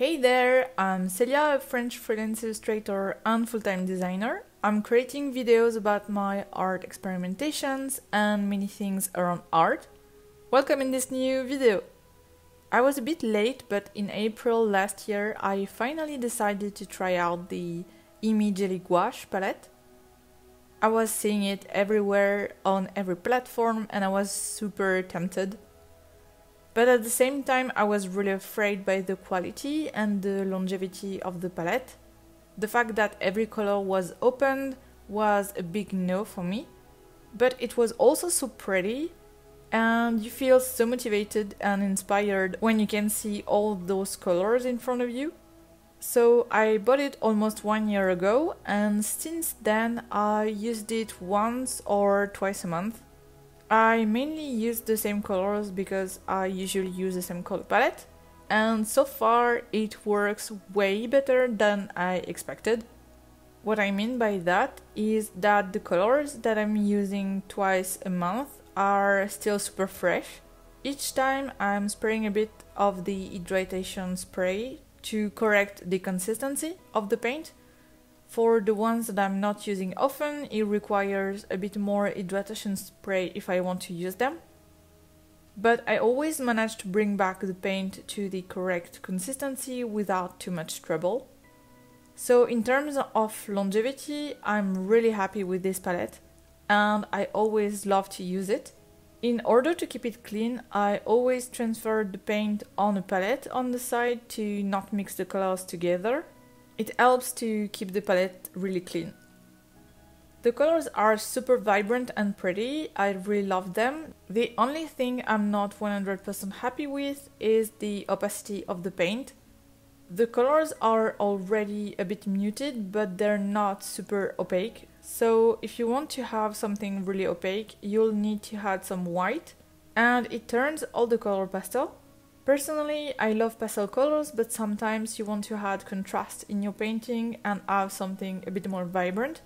Hey there, I'm Celia, a French freelance illustrator and full-time designer. I'm creating videos about my art experimentations and many things around art. Welcome in this new video! I was a bit late, but in April last year I finally decided to try out the Himi Jelly Gouache palette. I was seeing it everywhere on every platform and I was super tempted. But at the same time, I was really afraid by the quality and the longevity of the palette. The fact that every color was opened was a big no for me. But it was also so pretty, and you feel so motivated and inspired when you can see all those colors in front of you. So I bought it almost 1 year ago, and since then I used it once or twice a month. I mainly use the same colors because I usually use the same color palette, and so far it works way better than I expected. What I mean by that is that the colors that I'm using twice a month are still super fresh. Each time I'm spraying a bit of the hydration spray to correct the consistency of the paint. For the ones that I'm not using often, it requires a bit more hydration spray if I want to use them. But I always manage to bring back the paint to the correct consistency without too much trouble. So in terms of longevity, I'm really happy with this palette and I always love to use it. In order to keep it clean, I always transfer the paint on a palette on the side to not mix the colors together. It helps to keep the palette really clean. The colors are super vibrant and pretty, I really love them. The only thing I'm not 100% happy with is the opacity of the paint. The colors are already a bit muted, but they're not super opaque. So if you want to have something really opaque, you'll need to add some white, and it turns all the color pastel. Personally, I love pastel colors, but sometimes you want to add contrast in your painting and have something a bit more vibrant.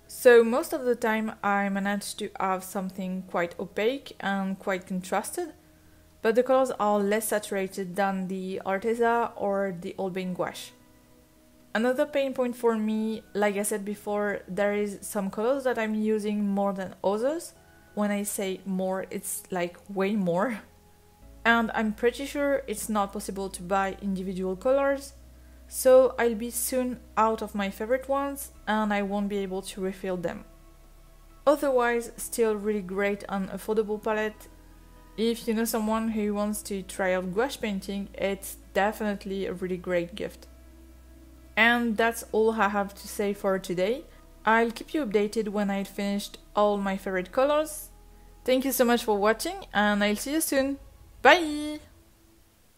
So most of the time I manage to have something quite opaque and quite contrasted, but the colors are less saturated than the Arteza or the Holbein gouache. Another pain point for me, like I said before, there is some colors that I'm using more than others. When I say more, it's like way more. And I'm pretty sure it's not possible to buy individual colors, so I'll be soon out of my favorite ones and I won't be able to refill them. Otherwise, still really great and affordable palette. If you know someone who wants to try out gouache painting, it's definitely a really great gift. And that's all I have to say for today. I'll keep you updated when I've finished all my favorite colors. Thank you so much for watching and I'll see you soon. Bye!